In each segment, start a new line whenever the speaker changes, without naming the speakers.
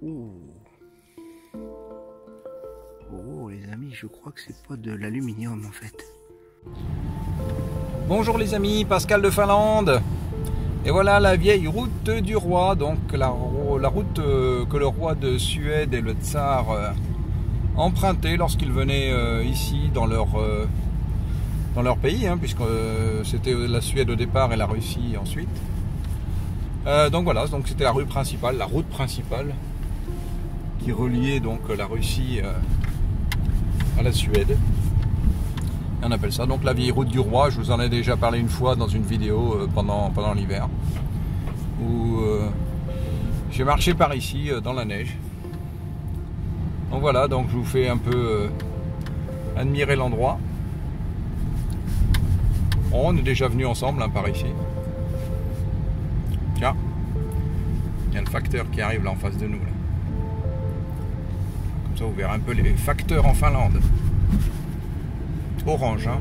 Oh. Oh les amis, je crois que c'est pas de l'aluminium en fait.
Bonjour les amis, Pascal de Finlande. Et voilà la vieille route du roi, donc la route que le roi de Suède et le tsar empruntaient lorsqu'ils venaient ici dans leur pays, hein, puisque c'était la Suède au départ et la Russie ensuite. Donc voilà, donc c'était la rue principale, la route principale qui reliait donc la Russie à la Suède. On appelle ça donc la vieille route du roi. Je vous en ai déjà parlé une fois dans une vidéo pendant l'hiver où j'ai marché par ici dans la neige. Donc voilà, donc je vous fais un peu admirer l'endroit. Bon, on est déjà venu ensemble hein, par ici. Tiens, il y a le facteur qui arrive là en face de nous. Là. Comme ça vous verrez un peu les facteurs en Finlande. Orange, hein.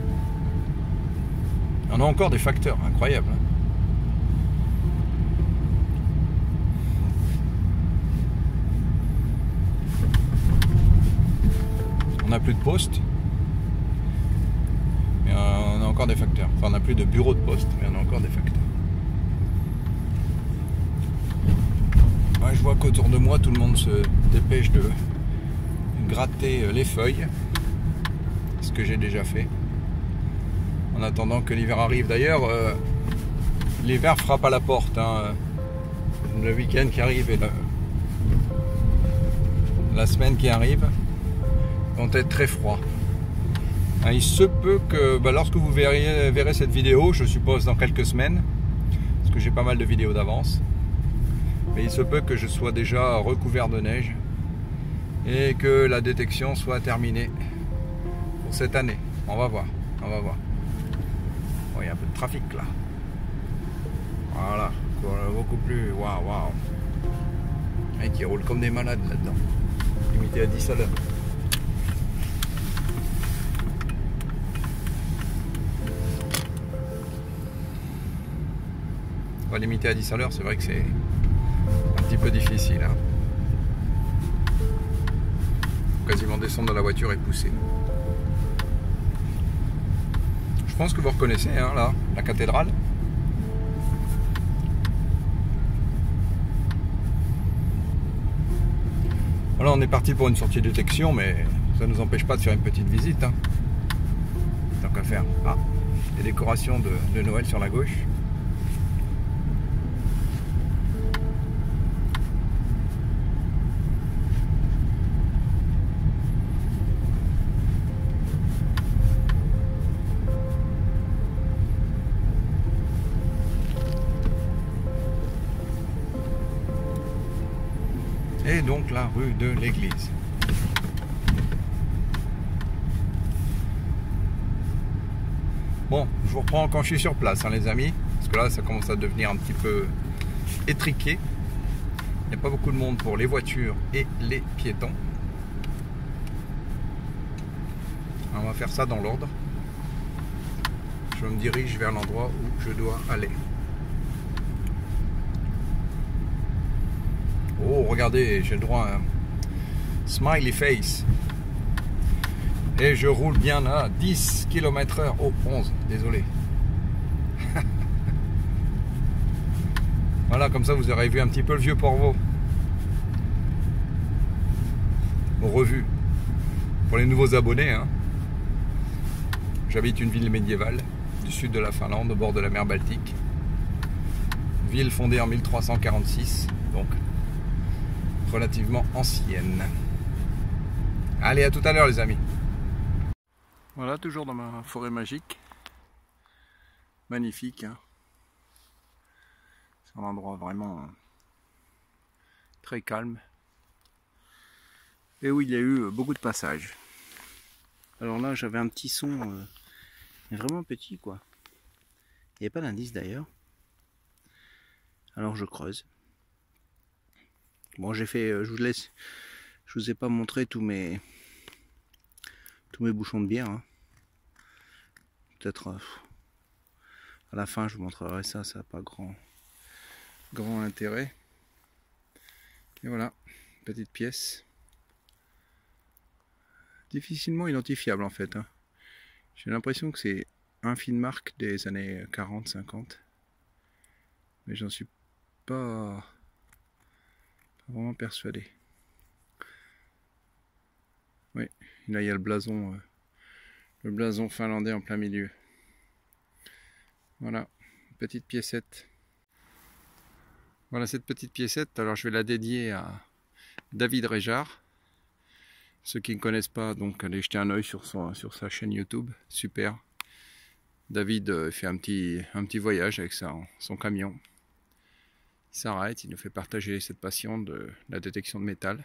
On a encore des facteurs, incroyable. Hein. On n'a plus de poste, mais on a encore des facteurs. Enfin, on n'a plus de bureau de poste, mais on a encore des facteurs. Ouais, je vois qu'autour de moi, tout le monde se dépêche de gratter les feuilles. Ce que j'ai déjà fait. En attendant que l'hiver arrive. D'ailleurs, l'hiver frappe à la porte. Hein. Le week-end qui arrive et la semaine qui arrive vont être très froids. Hein, il se peut que lorsque vous verrez cette vidéo, je suppose dans quelques semaines, parce que j'ai pas mal de vidéos d'avance, mais il se peut que je sois déjà recouvert de neige et que la détection soit terminée pour cette année. On va voir, on va voir. Bon, il y a un peu de trafic là. Voilà, beaucoup plus. Waouh, waouh. Et qui roulent comme des malades là-dedans. Limité à 10 à l'heure. On va limiter à 10 à l'heure, c'est vrai que c'est un petit peu difficile. Hein. Faut quasiment descendre de la voiture et pousser. Je pense que vous reconnaissez hein, là, la cathédrale. Voilà, on est parti pour une sortie de détection, mais ça ne nous empêche pas de faire une petite visite. Hein. Tant qu'à faire. Ah, les décorations de Noël sur la gauche. Et donc la rue de l'église. Bon, je vous reprends quand je suis sur place, hein, les amis. Parce que là, ça commence à devenir un petit peu étriqué. Il n'y a pas beaucoup de monde pour les voitures et les piétons. On va faire ça dans l'ordre. Je me dirige vers l'endroit où je dois aller. Oh, regardez, j'ai le droit à un smiley face. Et je roule bien à 10 km/h. Oh, 11, désolé. Voilà, comme ça vous aurez vu un petit peu le vieux Porvoo. Revu. Pour les nouveaux abonnés, hein. J'habite une ville médiévale du sud de la Finlande, au bord de la mer Baltique. Ville fondée en 1346, donc relativement ancienne. Allez, à tout à l'heure les amis. Voilà, toujours dans ma forêt magique. Magnifique. Hein. C'est un endroit vraiment très calme. Et où il y a eu beaucoup de passages. Alors là, j'avais un petit son vraiment petit quoi. Il n'y avait pas d'indice d'ailleurs. Alors je creuse. Bon, j'ai fait, je vous ai pas montré tous mes bouchons de bière. Hein. Peut-être à la fin je vous montrerai ça, ça n'a pas grand grand intérêt. Et voilà, petite pièce. Difficilement identifiable en fait. Hein. J'ai l'impression que c'est un Finnmark des années 40-50. Mais j'en suis pas vraiment persuadé. Oui, là il y a le blason finlandais en plein milieu. Voilà, petite piécette. Voilà cette petite piécette, alors je vais la dédier à David Réjard. Ceux qui ne connaissent pas, donc allez jeter un oeil sur sa chaîne YouTube, super. David fait un petit voyage avec son camion. Il s'arrête, il nous fait partager cette passion de la détection de métal.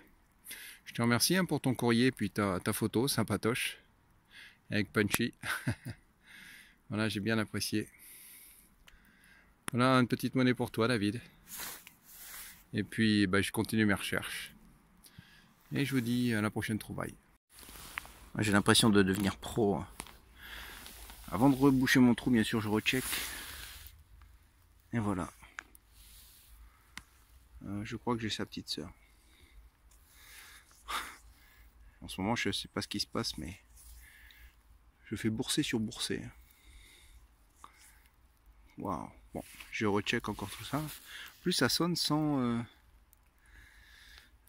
Je te remercie pour ton courrier, puis ta photo, sympatoche, avec Punchy. Voilà, j'ai bien apprécié. Voilà une petite monnaie pour toi, David. Et puis, je continue mes recherches. Et je vous dis à la prochaine trouvaille.
J'ai l'impression de devenir pro. Avant de reboucher mon trou, bien sûr, je recheck. Et voilà. Je crois que j'ai sa petite sœur. En ce moment, je ne sais pas ce qui se passe, mais je fais bourser sur bourser. Waouh. Bon, je recheck encore tout ça. Plus ça sonne sans...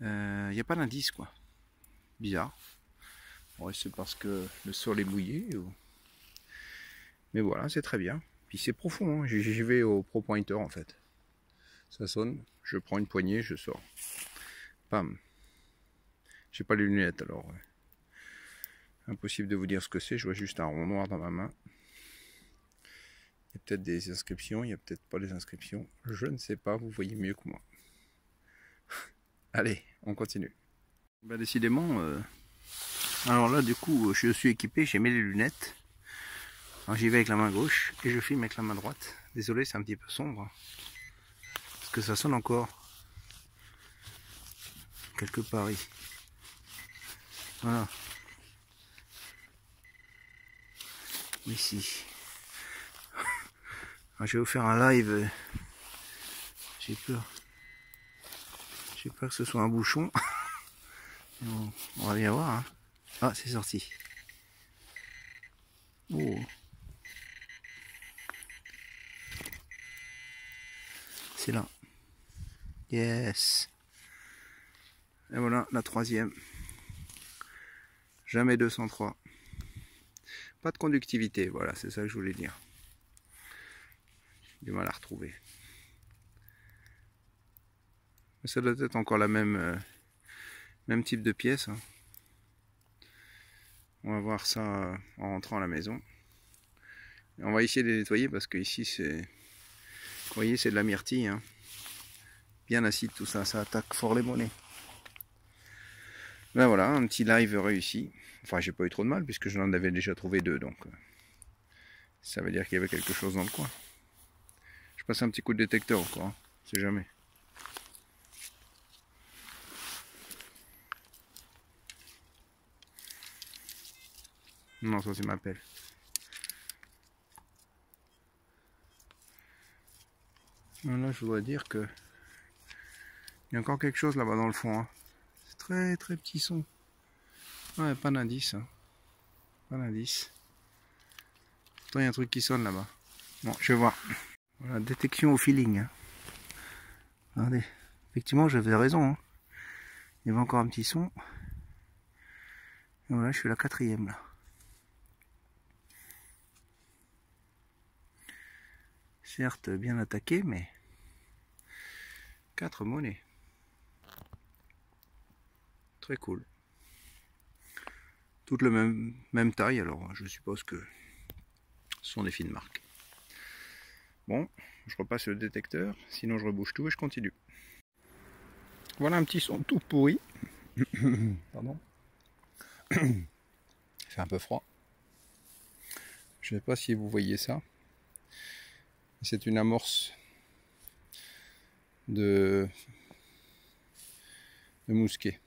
n'y a pas d'indice, quoi. Bizarre. Ouais, c'est parce que le sol est mouillé. Ou... Mais voilà, c'est très bien. Puis c'est profond, hein. J'y vais au Pro Pointer en fait. Ça sonne, je prends une poignée, je sors. Pam. J'ai pas les lunettes alors. Ouais. Impossible de vous dire ce que c'est, je vois juste un rond noir dans ma main. Il y a peut-être des inscriptions, il n'y a peut-être pas des inscriptions. Je ne sais pas, vous voyez mieux que moi. Allez, on continue. Décidément, alors là du coup je suis équipé, j'ai mis les lunettes. J'y vais avec la main gauche et je filme avec la main droite. Désolé, c'est un petit peu sombre. Parce que ça sonne encore. Quelque part ici. Voilà. Ici. Je vais vous faire un live. J'ai peur. J'ai peur que ce soit un bouchon. On va bien voir. Hein. Ah, c'est sorti. Oh. C'est là. Yes. Et voilà la troisième. Jamais 203. Pas de conductivité, voilà, c'est ça que je voulais dire. J'ai du mal à retrouver. Mais ça doit être encore la même type de pièce. Hein. On va voir ça en rentrant à la maison. Et on va essayer de les nettoyer parce que ici c'est... Vous voyez, c'est de la myrtille. Hein. Bien acide tout ça, ça attaque fort les monnaies. Ben voilà, un petit live réussi. Enfin, j'ai pas eu trop de mal puisque je n'en avais déjà trouvé deux, donc ça veut dire qu'il y avait quelque chose dans le coin. Je passe un petit coup de détecteur encore, hein. C'est jamais. Non, ça c'est ma pelle. Là, je dois dire que il y a encore quelque chose là-bas dans le fond. Hein. C'est très très petit son. Ouais, pas d'indice. Hein. Pas d'indice. Pourtant, il y a un truc qui sonne là-bas. Bon, je vais voir. Voilà, détection au feeling. Hein. Regardez. Effectivement, j'avais raison. Hein. Il y avait encore un petit son. Et voilà, je suis la quatrième là. Certes, bien attaqué, mais 4 monnaies. Très cool. Toutes la même taille, alors je suppose que ce sont des Finnmark. Bon, je repasse le détecteur, sinon je rebouche tout et je continue. Voilà un petit son tout pourri. Pardon. Il fait un peu froid. Je ne sais pas si vous voyez ça. C'est une amorce de mousquet.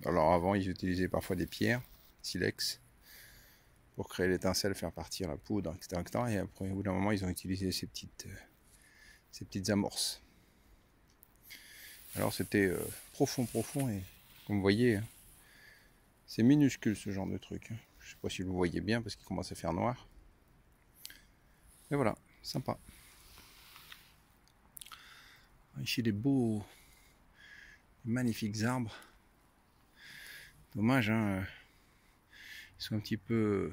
Alors avant ils utilisaient parfois des pierres, silex. pour créer l'étincelle, faire partir la poudre, etc., etc. Et après, au bout d'un moment, ils ont utilisé ces petites amorces. Alors c'était profond, et comme vous voyez, c'est minuscule ce genre de truc. Je sais pas si vous voyez bien parce qu'il commence à faire noir. Mais voilà, sympa. Ici des magnifiques arbres. Dommage, hein, ils sont un petit peu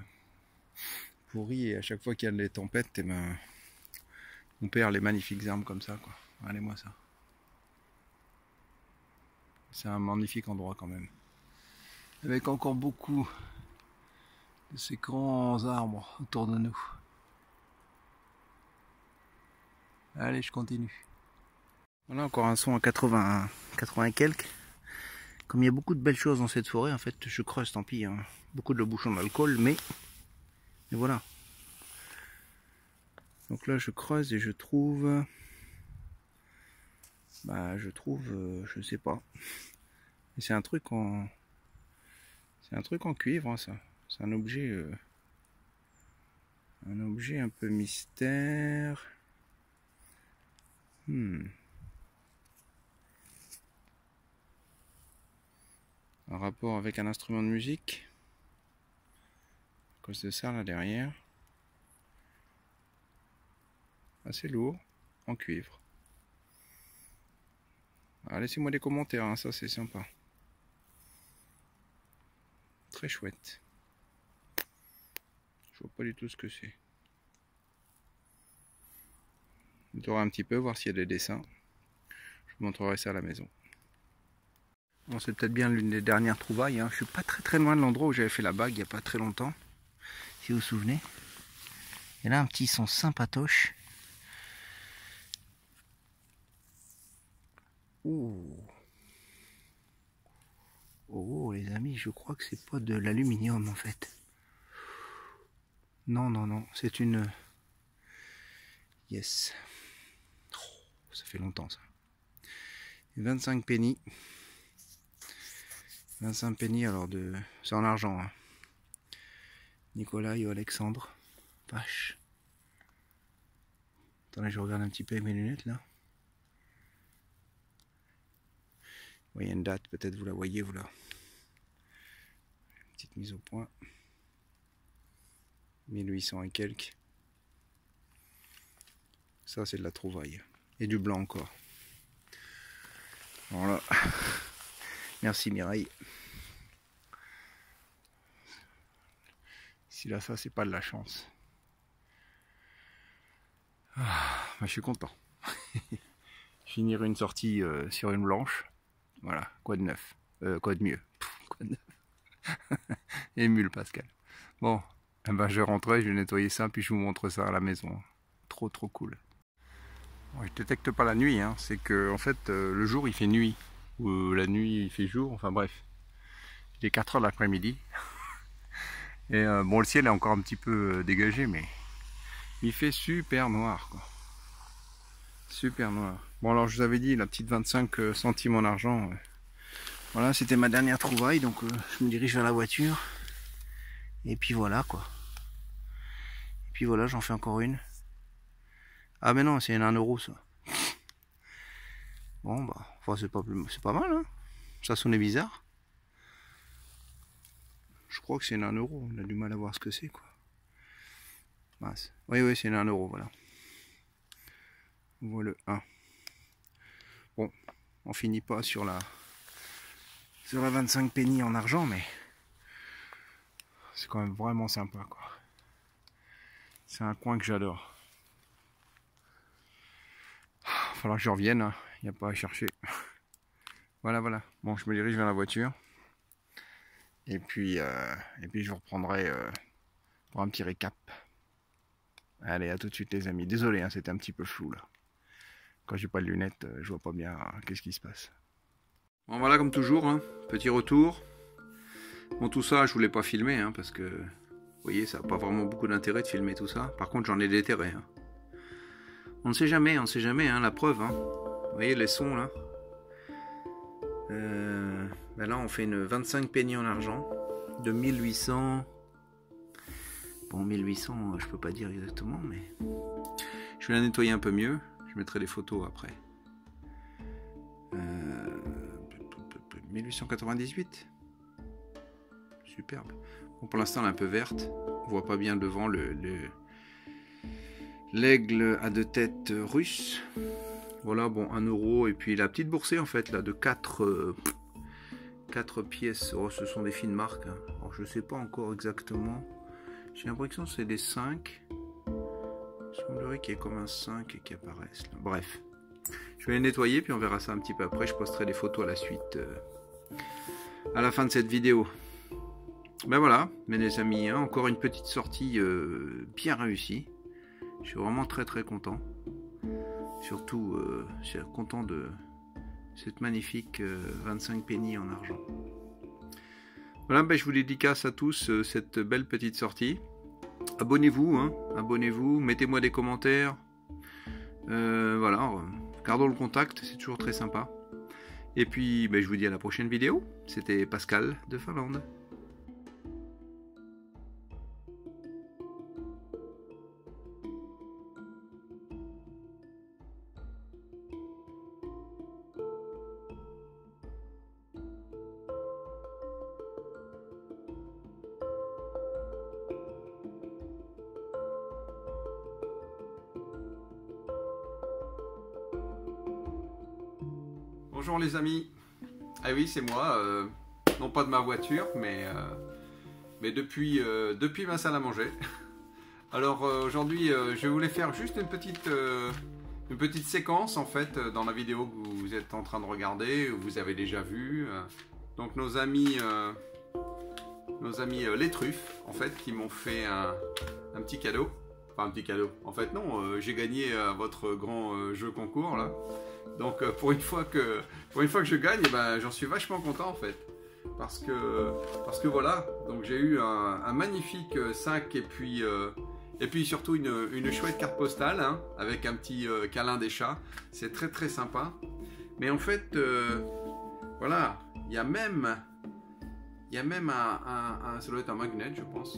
pourris et à chaque fois qu'il y a des tempêtes, eh ben, on perd les magnifiques arbres comme ça, quoi. Regardez-moi ça. C'est un magnifique endroit quand même. Avec encore beaucoup de ces grands arbres autour de nous. Allez, je continue. Voilà encore un son à 80 et quelques. Comme il y a beaucoup de belles choses dans cette forêt, en fait, je creuse, tant pis. Hein. Beaucoup de bouchons d'alcool, mais voilà. Donc là, je creuse et je trouve... je sais pas. C'est un truc en... C'est un truc en cuivre, hein, ça. C'est un objet un peu mystère. Un rapport avec un instrument de musique. À cause de ça, là, derrière. Assez lourd, en cuivre. Laissez-moi des commentaires, hein, ça c'est sympa. Très chouette. Je vois pas du tout ce que c'est. Je vais un petit peu, voir s'il y a des dessins. Je vous montrerai ça à la maison. Bon, c'est peut-être bien l'une des dernières trouvailles. Hein. Je suis pas très loin de l'endroit où j'avais fait la bague il n'y a pas très longtemps. Si vous vous souvenez. Et là un petit son sympatoche. Oh les amis, je crois que c'est pas de l'aluminium en fait. Non, c'est une... Yes. Oh, ça fait longtemps ça. 25 pennies. 25 pennies alors de... C'est en argent. Hein. Nicolas et Alexandre. Vache. Attendez, je regarde un petit peu avec mes lunettes là. Il y a une date, peut-être vous la voyez, vous là. Petite mise au point. 1800 et quelques. Ça c'est de la trouvaille. Et du blanc encore. Voilà. Merci Mireille. Si là ça c'est pas de la chance. Je suis content. Finir une sortie sur une blanche. Voilà, quoi de neuf. Quoi de mieux. Quoi de neuf. Émule Pascal. Bon, eh ben, je vais rentrer, je vais nettoyer ça, puis je vous montre ça à la maison. Trop cool. Bon, je détecte pas la nuit, hein. C'est que en fait le jour il fait nuit. Ou la nuit il fait jour, enfin bref. Il est 4 h l'après-midi. Et bon, le ciel est encore un petit peu dégagé, mais il fait super noir, quoi. Super noir. Bon, alors je vous avais dit la petite 25 centimes en argent. Voilà, c'était ma dernière trouvaille, donc je me dirige vers la voiture. Et puis voilà, quoi. Et puis voilà, j'en fais encore une. Ah mais non, c'est 1 euro ça. Bon bah, enfin c'est pas mal, hein. Ça sonnait bizarre. Je crois que c'est 1 euro. On a du mal à voir ce que c'est, quoi. Mince. Oui, c'est 1 euro, voilà. Voilà le 1. Bon, on finit pas sur la 25 pennies en argent, mais c'est quand même vraiment sympa, quoi. C'est un coin que j'adore. Il va falloir que je revienne, hein. Il n'y a pas à chercher. Voilà. Bon, je me dirige vers la voiture. Et puis je reprendrai pour un petit récap. Allez, à tout de suite les amis. Désolé, hein, c'était un petit peu flou là. Quand j'ai pas de lunettes, je vois pas bien qu'est-ce qui se passe. Bon voilà, comme toujours, hein, petit retour. Bon, tout ça, je voulais pas filmer, hein, parce que vous voyez, ça n'a pas vraiment beaucoup d'intérêt de filmer tout ça. Par contre, j'en ai déterré. Hein. On ne sait jamais, hein, la preuve. Hein. Vous voyez les sons là. Ben là, on fait une 25 pennies en argent de 1800. Bon, 1800, je peux pas dire exactement, mais je vais la nettoyer un peu mieux. Je mettrai des photos après. 1898. Superbe. Bon, pour l'instant, elle est un peu verte. On voit pas bien devant l'aigle à deux têtes russe. Voilà, bon, 1 euro. Et puis la petite boursée, en fait, là, de 4 pièces. Oh, ce sont des fines marques. Hein. Alors, je sais pas encore exactement. J'ai l'impression que c'est des 5. Il semblerait qu'il y ait comme un 5 qui apparaissent. Là. Bref. Je vais les nettoyer, puis on verra ça un petit peu après. Je posterai des photos à la suite, à la fin de cette vidéo. Ben voilà, mes amis, hein, encore une petite sortie bien réussie. Je suis vraiment très très content. Surtout, je suis content de cette magnifique 25 pennies en argent. Voilà, ben, je vous dédicace à tous cette belle petite sortie. Abonnez-vous, hein, abonnez-vous, mettez-moi des commentaires. Voilà, gardons le contact, c'est toujours très sympa. Et puis, ben, je vous dis à la prochaine vidéo. C'était Pascal de Finlande.
Bonjour les amis. Ah oui, c'est moi, non pas de ma voiture, mais depuis ma salle à manger. Alors aujourd'hui, je voulais faire juste une petite séquence en fait dans la vidéo que vous êtes en train de regarder, ou vous avez déjà vu. Donc nos amis les truffes en fait qui m'ont fait un petit cadeau. Enfin un petit cadeau. En fait non, j'ai gagné votre grand jeu concours là. Donc pour une fois que je gagne, ben, j'en suis vachement content en fait. Parce que voilà, donc j'ai eu un magnifique sac et puis surtout une chouette carte postale hein, avec un petit câlin des chats. C'est très très sympa. Mais en fait, voilà, il y a même ça doit être un magnet je pense,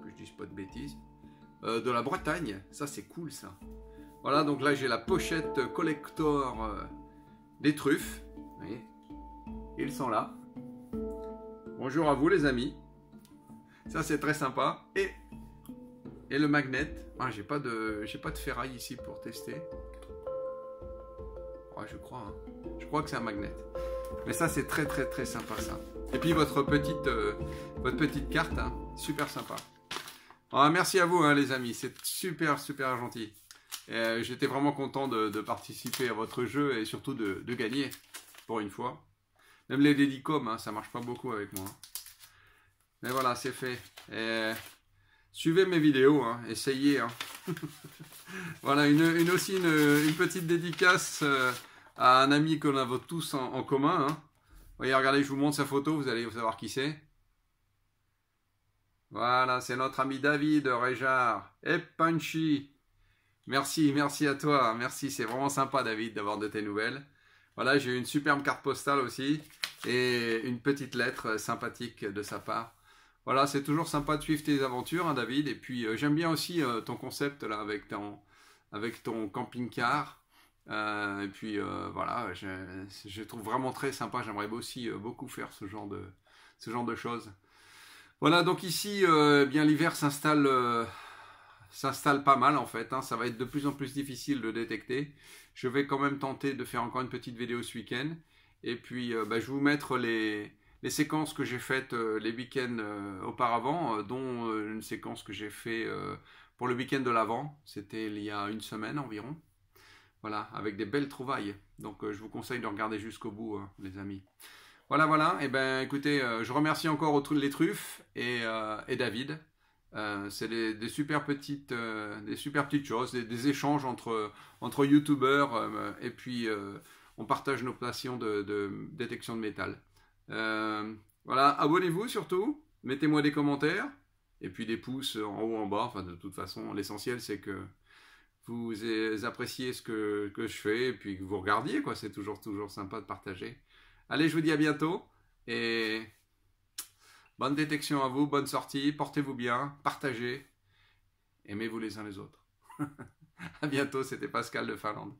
que je dise pas de bêtises, de la Bretagne. Ça c'est cool ça. Voilà, donc là j'ai la pochette collector des truffes. Vous voyez, ils sont là. Bonjour à vous les amis. Ça c'est très sympa. Et le magnet. Ah, j'ai pas de ferraille ici pour tester. Ouais, je crois. Hein. Je crois que c'est un magnet. Mais ça c'est très très très sympa ça. Et puis votre petite carte, hein, super sympa. Ah, merci à vous hein, les amis, c'est super super gentil. J'étais vraiment content de participer à votre jeu et surtout de gagner pour une fois. Même les dédicoms, hein, ça marche pas beaucoup avec moi. Mais voilà, c'est fait. Suivez mes vidéos, hein, essayez. Hein. Voilà, aussi une petite dédicace à un ami qu'on a tous en commun. Hein. Voyez, regardez, je vous montre sa photo, vous allez savoir qui c'est. Voilà, c'est notre ami David Réjard. Et Punchy. Merci à toi. Merci, c'est vraiment sympa David d'avoir de tes nouvelles. Voilà, j'ai eu une superbe carte postale aussi. Et une petite lettre sympathique de sa part. Voilà, c'est toujours sympa de suivre tes aventures, hein, David. Et puis, j'aime bien aussi ton concept là avec ton camping-car. Et puis, voilà, je trouve vraiment très sympa. J'aimerais aussi beaucoup faire ce genre de choses. Voilà, donc ici, bien l'hiver s'installe pas mal en fait. Hein. Ça va être de plus en plus difficile de détecter. Je vais quand même tenter de faire encore une petite vidéo ce week-end. Et puis, je vais vous mettre les séquences que j'ai faites les week-ends auparavant, dont une séquence que j'ai fait pour le week-end de l'Avent. C'était il y a une semaine environ. Voilà, avec des belles trouvailles. Donc, je vous conseille de regarder jusqu'au bout, hein, les amis. Voilà. Et ben, écoutez, je remercie encore les truffes et David. C'est des super petites choses, des échanges entre youtubeurs et puis on partage nos passions de détection de métal. Voilà, abonnez-vous surtout, mettez-moi des commentaires et puis des pouces en haut en bas. Enfin, de toute façon, l'essentiel c'est que vous appréciez ce que je fais et puis que vous regardiez quoi. C'est toujours sympa de partager. Allez, je vous dis à bientôt et Bonne détection à vous, bonne sortie, portez-vous bien, partagez, aimez-vous les uns les autres. À bientôt, c'était Pascal de Finlande.